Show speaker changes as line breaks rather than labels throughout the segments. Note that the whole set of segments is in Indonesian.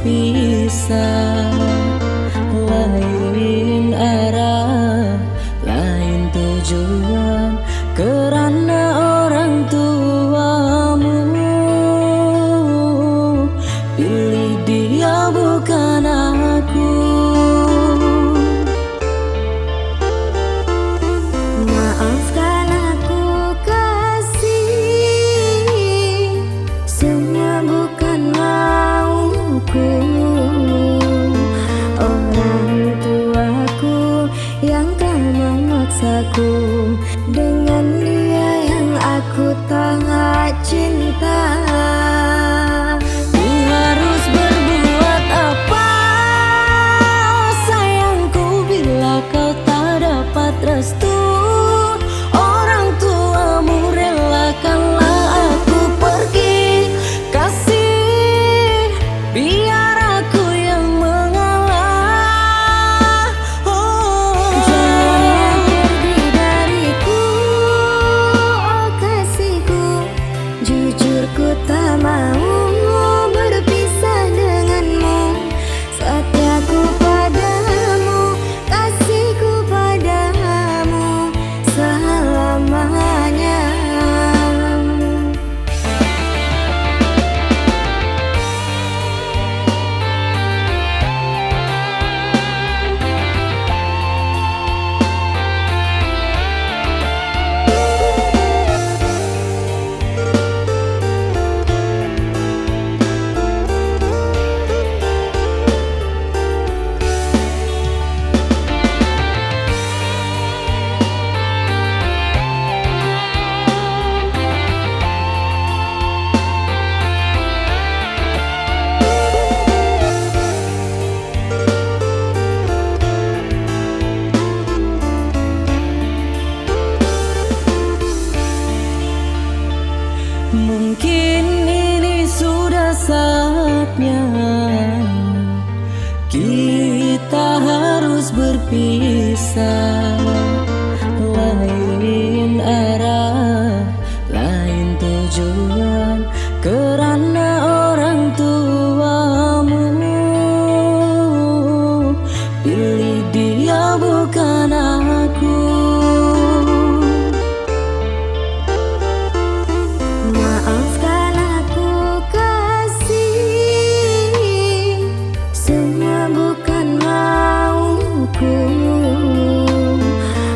berpisah. Lain arah, lain tujuan, karena orang tuamu. Pilih dia bukan aku.
Maafkan aku kasih, semua bukan mauku. Orang tuaku yang telah memaksaku dengan dia yang aku sangat cinta. Restu orang tuamu, relakanlah aku pergi. Kasih, biar aku yang mengalah. Jangan pergi dariku, oh kasihku. Jujur ku tak mau berpisah denganmu. Setiaku padamu, kasihku padamu selamanya.
Mungkin ini sudah saatnya kita harus berpisah. Lain arah, lain tujuan, karena orang tuamu. Pilih dia bukan aku.
Maafkan aku kasih, semua bukan mauku.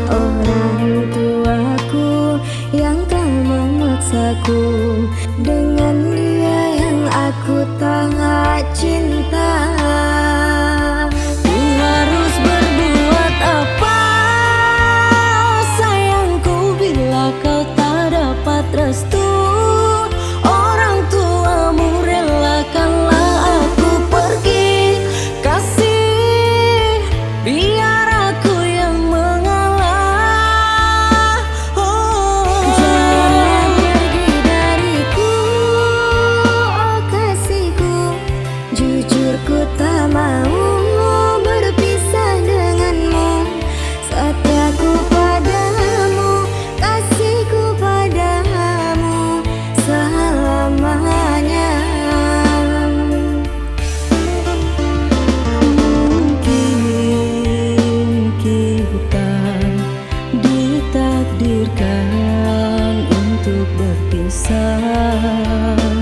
Orang tuaku yang telah memaksaku dengan dia yang aku sangat cinta.
Harus berbuat apa, sayangku, bila kau tak dapat restu orang tuamu, relakanlah aku pergi. Kasih, biar aku yang mengalah.
Jangan pergi dariku, oh kasihku. Jujur ku tak mau berpisah denganmu. Setiaku padamu, kasihku padamu selamanya.
Mungkin kita ditakdirkan untuk berpisah.